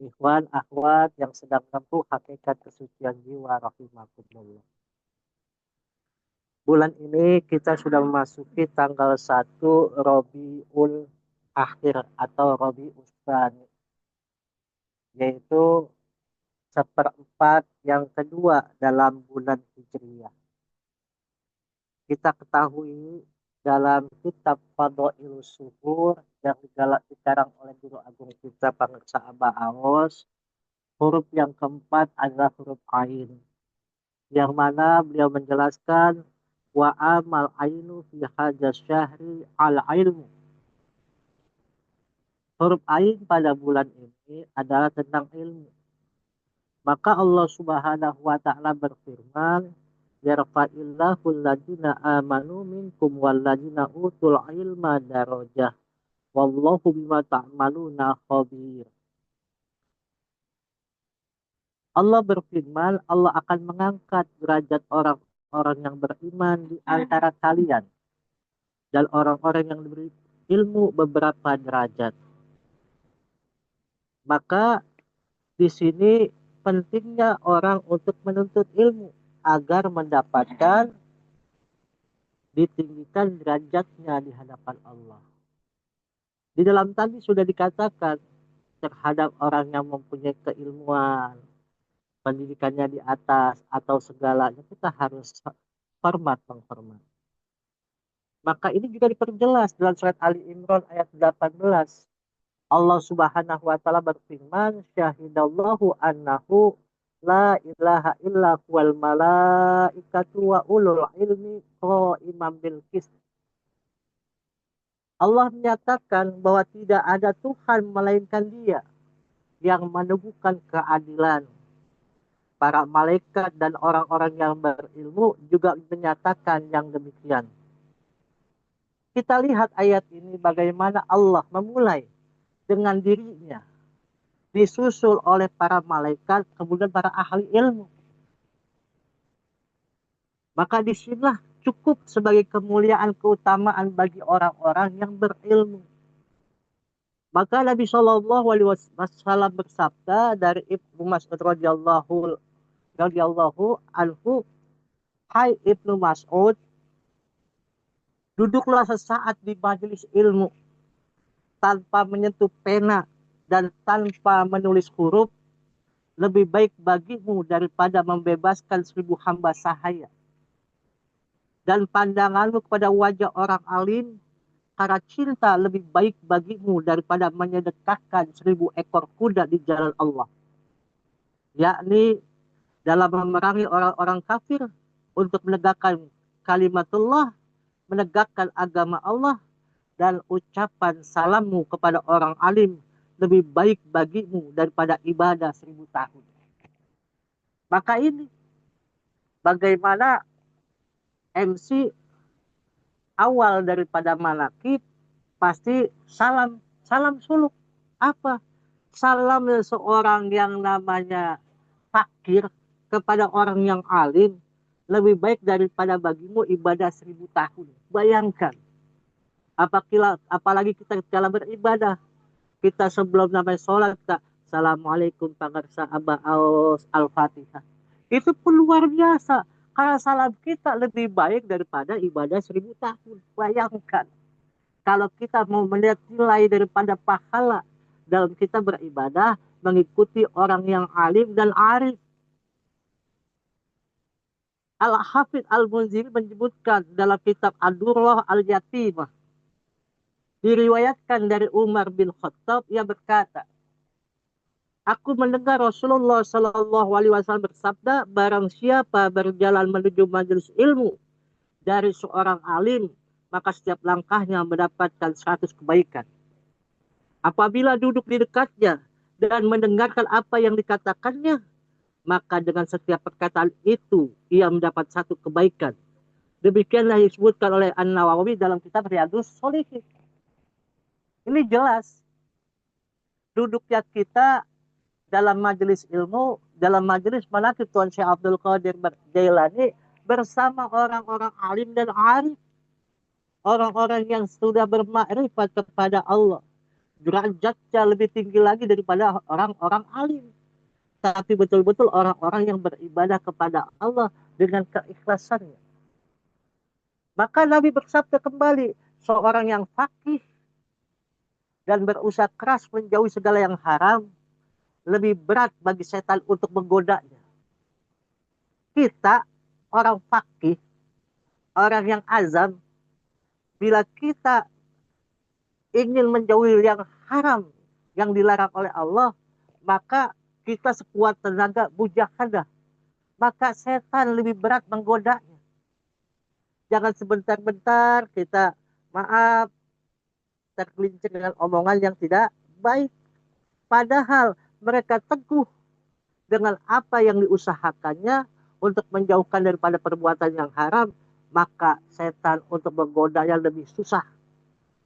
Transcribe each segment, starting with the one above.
Ikhwan, akhwat yang sedang menempuh hakikat kesucian jiwa rahimakumullah. Bulan ini kita sudah memasuki tanggal 1 Rabiul Akhir atau Rabiul Tsani, yaitu seperempat yang kedua dalam bulan Hijriah. Kita ketahui dalam kitab Fadhailus Suhur yang dikarang oleh guru agung kita Pangreksa Aba Aos, huruf yang keempat adalah huruf Ain, yang mana beliau menjelaskan wa amal ainu fi hadas syahri al ilmu. Huruf ain pada bulan ini adalah tentang ilmu. Maka Allah Subhanahu wa taala berfirman, yarfa'illahu alladziina amanu minkum walladziina utul ilma darajah wallahu bima ta'maluna khabir. Allah berfirman, Allah akan mengangkat derajat orang-orang yang beriman di antara kalian dan orang-orang yang diberi ilmu beberapa derajat. Maka di sini pentingnya orang untuk menuntut ilmu agar mendapatkan ditinggikan derajatnya di hadapan Allah. Di dalam tadi sudah dikatakan terhadap orang yang mempunyai keilmuan, pendidikannya di atas atau segalanya kita harus hormat menghormat. Maka ini juga diperjelas dalam surat Ali Imran ayat 18. Allah Subhanahu wa taala berfirman, syahidallahu annahu la ilaha illa huwal malaikatu wa ulul ilmi qa'iman bil qist. Allah menyatakan bahwa tidak ada Tuhan melainkan Dia yang meneguhkan keadilan. Para malaikat dan orang-orang yang berilmu juga menyatakan yang demikian. Kita lihat ayat ini bagaimana Allah memulai dengan dirinya, disusul oleh para malaikat, kemudian para ahli ilmu. Maka disinilah cukup sebagai kemuliaan keutamaan bagi orang-orang yang berilmu. Maka Nabi Shallallahu Alaihi Wasallam bersabda dari Ibnu Mas'ud radhiyallahu anhu, hai Ibnu Mas'ud, duduklah sesaat di majelis ilmu tanpa menyentuh pena dan tanpa menulis huruf, lebih baik bagimu daripada membebaskan 1.000 hamba sahaya. Dan pandanganmu kepada wajah orang alim karena cinta lebih baik bagimu daripada menyedekahkan 1.000 ekor kuda di jalan Allah. Yakni dalam memerangi orang-orang kafir untuk menegakkan kalimatullah, menegakkan agama Allah, dan ucapan salammu kepada orang alim lebih baik bagimu daripada ibadah 1.000 tahun. Maka ini bagaimana MC awal daripada manakib pasti salam, salam suluk. Apa? Salam seorang yang namanya fakir kepada orang yang alim lebih baik daripada bagimu ibadah 1.000 tahun. Bayangkan, apalagi kita dalam beribadah, kita sebelum namanya sholat, kita Assalamualaikum pangarsa Aba Aos Al-Fatihah. Itu pun luar biasa. Karena salam kita lebih baik daripada ibadah 1.000 tahun. Bayangkan. Kalau kita mau melihat nilai daripada pahala dalam kita beribadah, mengikuti orang yang alim dan arif. Al-Hafidh Al-Munziri menyebutkan dalam kitab Ad-Durrah Al-Yatimah. Diriwayatkan dari Umar bin Khattab, ia berkata, aku mendengar Rasulullah Shallallahu Alaihi Wasallam bersabda, barang siapa berjalan menuju majelis ilmu dari seorang alim, maka setiap langkahnya mendapatkan 100 kebaikan. Apabila duduk di dekatnya dan mendengarkan apa yang dikatakannya, maka dengan setiap perkataan itu ia mendapat 1 kebaikan. Demikianlah disebutkan oleh An-Nawawi dalam kitab Riyadhus Shalihin. Ini jelas duduknya kita dalam majelis ilmu, dalam majelis manaqib Tuan Syekh Abdul Qadir Jailani bersama orang-orang alim dan arif, orang-orang yang sudah bermakrifat kepada Allah, derajatnya lebih tinggi lagi daripada orang-orang alim. Tapi betul-betul orang-orang yang beribadah kepada Allah dengan keikhlasannya. Maka Nabi bersabda kembali, seorang yang fakih dan berusaha keras menjauhi segala yang haram, lebih berat bagi setan untuk menggodanya. Kita, orang fakih, orang yang azam, bila kita ingin menjauhi yang haram, yang dilarang oleh Allah, maka kita sekuat tenaga bujahadah. Maka setan lebih berat menggodanya. Jangan sebentar-bentar kita, maaf, tergelincir dengan omongan yang tidak baik. Padahal mereka teguh dengan apa yang diusahakannya untuk menjauhkan daripada perbuatan yang haram, maka setan untuk menggodanya lebih susah.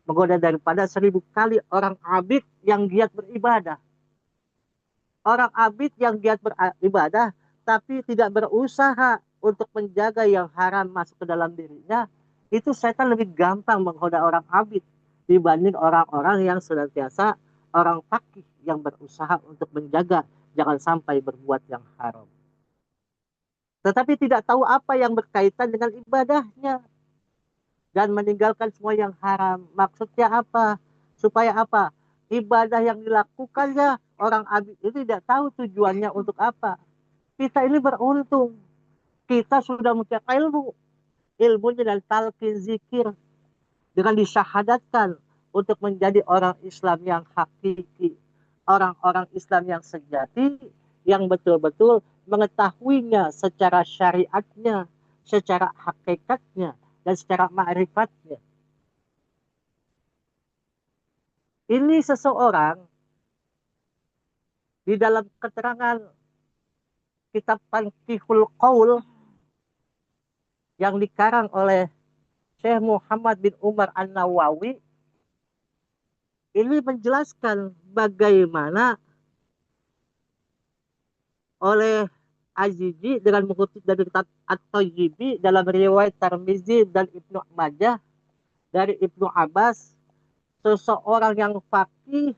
Menggoda daripada 1000 kali orang abid yang giat beribadah. Orang abid yang giat beribadah tapi tidak berusaha untuk menjaga yang haram masuk ke dalam dirinya, itu setan lebih gampang menggoda orang abid dibanding orang-orang yang senantiasa orang fakih yang berusaha untuk menjaga jangan sampai berbuat yang haram. Tetapi tidak tahu apa yang berkaitan dengan ibadahnya dan meninggalkan semua yang haram. Maksudnya apa? Supaya apa? Ibadah yang dilakukannya orang abid itu tidak tahu tujuannya untuk apa. Kita ini beruntung. Kita sudah punya ilmu. Ilmunya dan talqin zikir. Dengan disyahadatkan untuk menjadi orang Islam yang hakiki. Orang-orang Islam yang sejati. Yang betul-betul mengetahuinya secara syariatnya. Secara hakikatnya. Dan secara ma'rifatnya. Ini seseorang di dalam keterangan kitab Tanqihul Qaul yang dikarang oleh Syekh Muhammad bin Umar An-Nawawi ini menjelaskan bagaimana oleh Azizi dengan mengutip dari kitab At-Tayyibi dalam riwayat Tirmizi dan Ibnu Majah dari Ibnu Abbas, seseorang yang faqih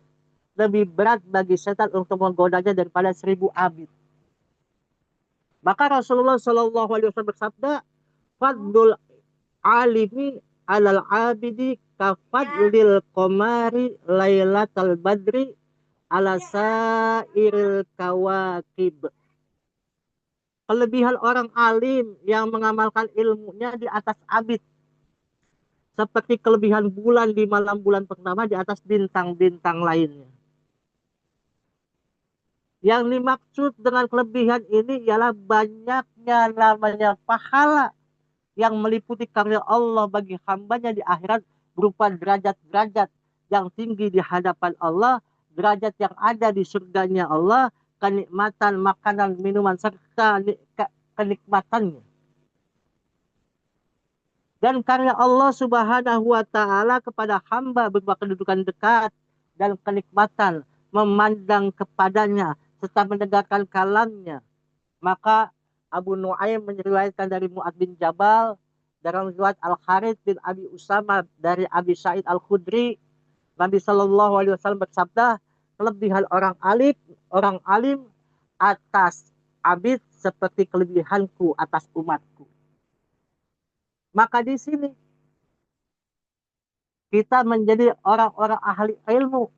lebih berat bagi setan untuk menggodanya daripada 1000 abid. Maka Rasulullah Shallallahu Alaihi Wasallam bersabda, "Fadlul alimi alal abidi kafadlil qamari lailatal badri ala sairil kawakib." Kelebihan orang alim yang mengamalkan ilmunya di atas abid seperti kelebihan bulan di malam bulan purnama di atas bintang-bintang lainnya. Yang dimaksud dengan kelebihan ini ialah banyaknya namanya pahala yang meliputi karya Allah bagi hambanya di akhirat berupa derajat-derajat yang tinggi di hadapan Allah, derajat yang ada di surganya Allah, kenikmatan makanan, minuman, serta kenikmatannya. Dan karya Allah Subhanahu wa Ta'ala kepada hamba berupa kedudukan dekat dan kenikmatan, memandang kepadanya serta mendengarkan kalamnya. Maka Abu Nuaim meriwayatkan dari Mu'ad bin Jabal, dalam riwayat Al-Harith bin Abi Usama dari Abi Sa'id Al-Khudri, Nabi Shallallahu Alaihi Wasallam bersabda, kelebihan orang alim atas abid seperti kelebihanku atas umatku. Maka di sini kita menjadi orang-orang ahli ilmu.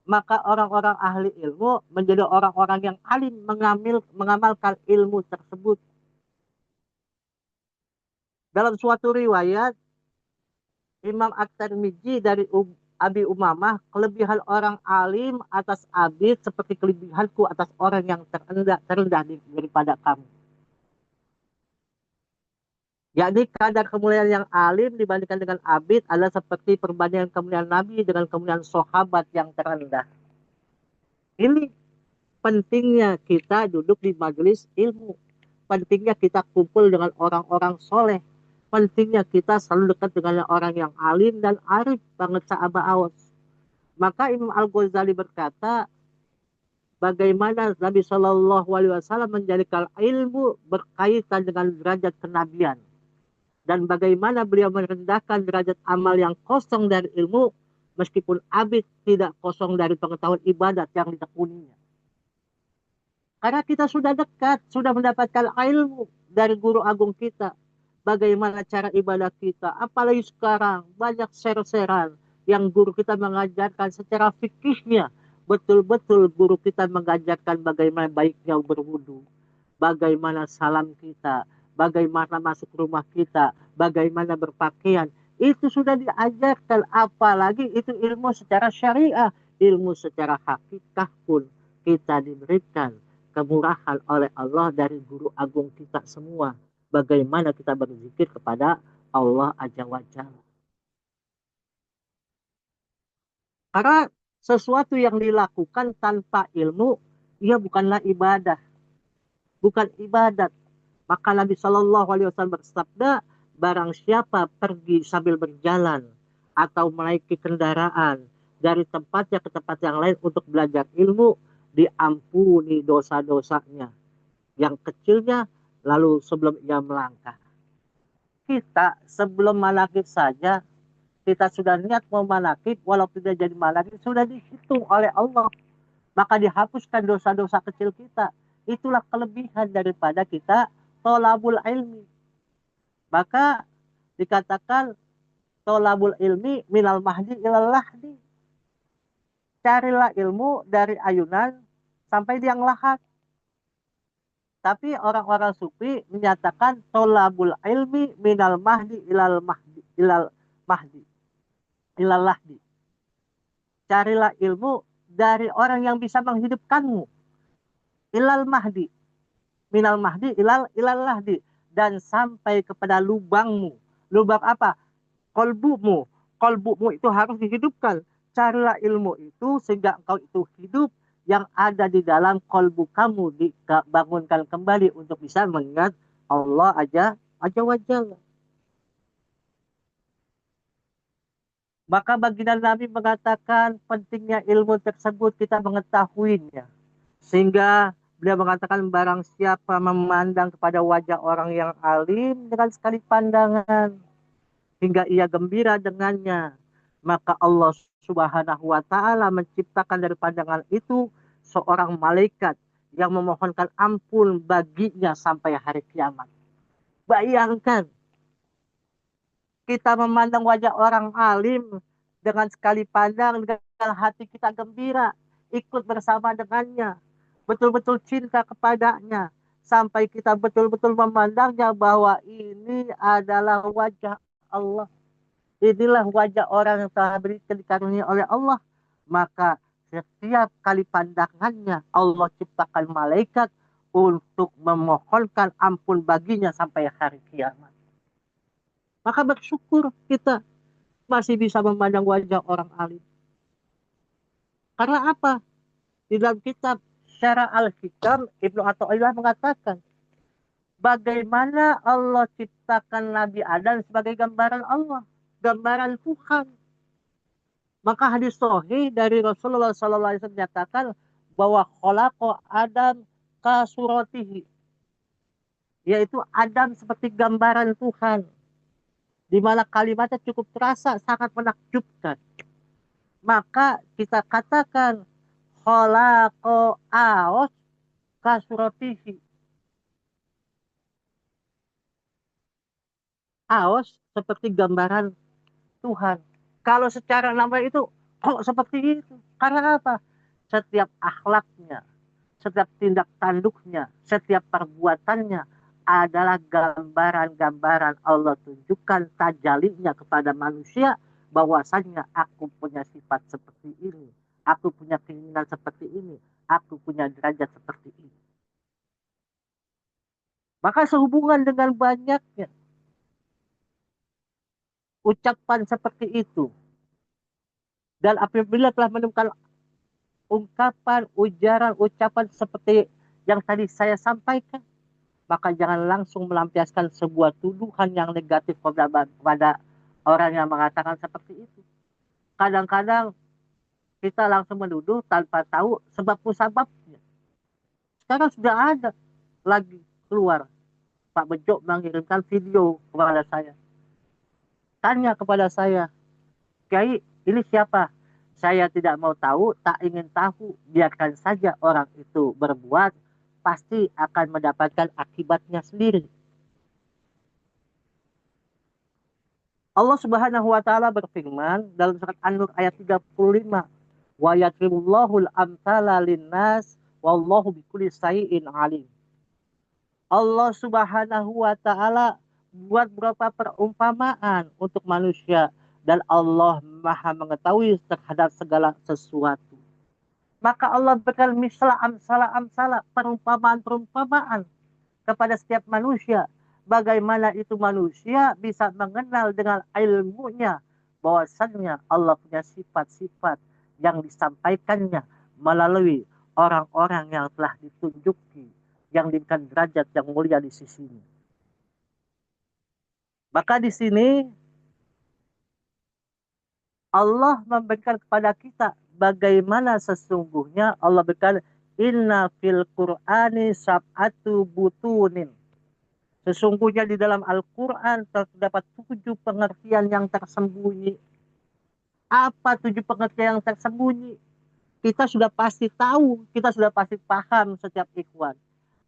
Maka orang-orang ahli ilmu menjadi orang-orang yang alim mengamalkan ilmu tersebut. Dalam suatu riwayat, Imam At-Tirmidzi dari Abi Umamah, kelebihan orang alim atas abid seperti kelebihanku atas orang yang terendah daripada kamu. Yakni kadar kemuliaan yang alim dibandingkan dengan abid adalah seperti perbandingan kemuliaan Nabi dengan kemuliaan sahabat yang terendah. Ini pentingnya kita duduk di majelis ilmu. Pentingnya kita kumpul dengan orang-orang soleh. Pentingnya kita selalu dekat dengan orang yang alim dan arif banget sahabat awas. Maka Imam Al-Ghazali berkata, bagaimana Nabi Shallallahu Alaihi Wasallam menjadikan ilmu berkaitan dengan derajat kenabian. Dan bagaimana beliau merendahkan derajat amal yang kosong dari ilmu meskipun abid tidak kosong dari pengetahuan ibadat yang ditekuninya. Karena kita sudah dekat, sudah mendapatkan ilmu dari guru agung kita. Bagaimana cara ibadah kita. Apalagi sekarang banyak share-sharean yang guru kita mengajarkan secara fikihnya. Betul-betul guru kita mengajarkan bagaimana baiknya berwudu. Bagaimana salam kita. Bagaimana masuk rumah kita. Bagaimana berpakaian. Itu sudah diajarkan. Apalagi itu ilmu secara syariah. Ilmu secara hakikah pun kita diberikan kemurahan oleh Allah dari guru agung kita semua. Bagaimana kita berzikir kepada Allah Azza wa Jalla. Karena sesuatu yang dilakukan tanpa ilmu, ia bukanlah ibadah. Bukan ibadat. Maka Nabi Shallallahu Alaihi Wasallam bersabda, barang siapa pergi sambil berjalan atau menaiki kendaraan dari tempatnya ke tempat yang lain untuk belajar ilmu, diampuni dosa-dosanya yang kecilnya, lalu sebelum ia melangkah. Kita sebelum malakit saja, kita sudah niat mau malakit, walau tidak jadi malakit, sudah dihitung oleh Allah. Maka dihapuskan dosa-dosa kecil kita. Itulah kelebihan daripada kita tolabul ilmi. Maka dikatakan tolabul ilmi minal mahdi ilal lahdi. Carilah ilmu dari ayunan sampai tiang lahat. Tapi orang-orang sufi menyatakan tolabul ilmi minal mahdi ilal mahdi ilal mahdi ilal lahdi. Carilah ilmu dari orang yang bisa menghidupkanmu. Ilal mahdi minal mahdi ilal lahdi, dan sampai kepada lubangmu. Lubang apa? Kolbumu. Kolbumu itu harus dihidupkan. Carilah ilmu itu sehingga engkau itu hidup, yang ada di dalam kolbu kamu dibangunkan kembali untuk bisa mengingat Allah aja wajah. Maka baginda Nabi mengatakan pentingnya ilmu tersebut kita mengetahuinya. Sehingga beliau mengatakan barang siapa memandang kepada wajah orang yang alim dengan sekali pandangan hingga ia gembira dengannya, maka Allah Subhanahu wa taala menciptakan dari pandangan itu seorang malaikat yang memohonkan ampun baginya sampai hari kiamat. Bayangkan kita memandang wajah orang alim dengan sekali pandang, dengan hati kita gembira, ikut bersama dengannya, betul-betul cinta kepadanya, sampai kita betul-betul memandangnya bahwa ini adalah wajah Allah. Inilah wajah orang yang telah dikaruniai oleh Allah. Maka setiap kali pandangannya Allah ciptakan malaikat untuk memohonkan ampun baginya sampai hari kiamat. Maka bersyukur kita masih bisa memandang wajah orang alim. Karena apa? Di dalam kitab Syarah Al-Hikam, Ibnu Athaillah mengatakan, bagaimana Allah ciptakan Nabi Adam sebagai gambaran Allah, gambaran Tuhan. Maka hadis sahih dari Rasulullah SAW menyatakan bahwa khalaqa Adam kasuratihi, yaitu Adam seperti gambaran Tuhan, di mana kalimatnya cukup terasa sangat menakjubkan. Maka kita katakan khalaqa Aos kasuratihi. Aos seperti gambaran Tuhan. Kalau secara nama itu kok seperti itu? Karena apa? Setiap akhlaknya, setiap tindak tanduknya, setiap perbuatannya adalah gambaran-gambaran Allah tunjukkan tajalinya kepada manusia, bahwasannya aku punya sifat seperti ini, aku punya keinginan seperti ini, aku punya derajat seperti ini. Maka sehubungan dengan banyaknya ucapan seperti itu, dan apabila telah menemukan ungkapan, ujaran, ucapan seperti yang tadi saya sampaikan, maka jangan langsung melampiaskan sebuah tuduhan yang negatif kepada orang yang mengatakan seperti itu. Kadang-kadang kita langsung menuduh tanpa tahu sebab musababnya. Sekarang sudah ada lagi keluar, Pak Bejo mengirimkan video kepada saya. Tanya kepada saya, Kiai, Ini siapa? Saya tidak mau tahu, tak ingin tahu. Biarkan saja orang itu berbuat, pasti akan mendapatkan akibatnya sendiri. Allah Subhanahu wa taala berfirman dalam surat An-Nur ayat 35, "Wa yadribullahul amsala linnas wallahu bikulli syai'in alim." Allah Subhanahu wa taala buat beberapa perumpamaan untuk manusia dan Allah Maha mengetahui terhadap segala sesuatu. Maka Allah berikan misal amsala perumpamaan-perumpamaan kepada setiap manusia. Bagaimana itu manusia bisa mengenal dengan ilmunya bahwasannya Allah punya sifat-sifat yang disampaikannya melalui orang-orang yang telah ditunjuki, yang diberikan derajat yang mulia di sisinya. Maka di sini Allah memberikan kepada kita bagaimana sesungguhnya Allah berikan inna fil Qur'ani sab'atu butunin. Sesungguhnya di dalam Al-Quran terdapat 7 pengertian yang tersembunyi. Apa 7 pengertian yang tersembunyi? Kita sudah pasti tahu, kita sudah pasti paham setiap ikhwan.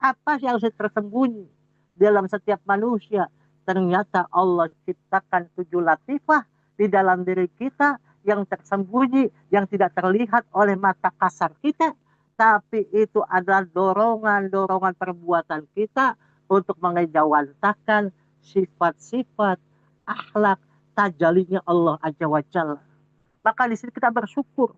Apa yang tersembunyi dalam setiap manusia? Ternyata Allah ciptakan 7 latifah di dalam diri kita yang tersembunyi, yang tidak terlihat oleh mata kasar kita. Tapi itu adalah dorongan-dorongan perbuatan kita untuk mengejawantakan sifat-sifat akhlak tajalinya Allah Azza wa Jalla. Maka di sini kita bersyukur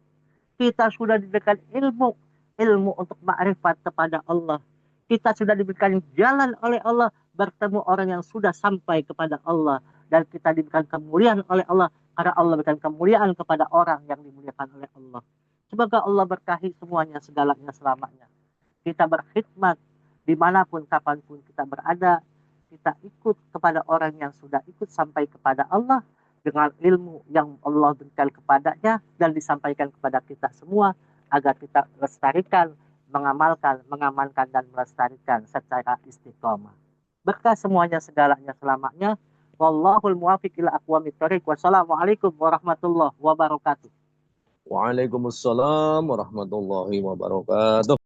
kita sudah diberikan ilmu, ilmu untuk ma'rifat kepada Allah. Kita sudah diberikan jalan oleh Allah bertemu orang yang sudah sampai kepada Allah dan kita diberikan kemuliaan oleh Allah karena Allah berikan kemuliaan kepada orang yang dimuliakan oleh Allah. Semoga Allah berkahi semuanya segalanya selamanya. Kita berkhidmat dimanapun kapanpun kita berada, kita ikut kepada orang yang sudah ikut sampai kepada Allah dengan ilmu yang Allah berikan kepadanya dan disampaikan kepada kita semua agar kita lestarikan, mengamalkan, mengamankan dan melestarikan secara istiqomah. Berkah semuanya segalanya selamanya. Wallahul muwaffiq ila aqwamit thoriq. Wassalamualaikum warahmatullahi wabarakatuh. Waalaikumsalam warahmatullahi wabarakatuh.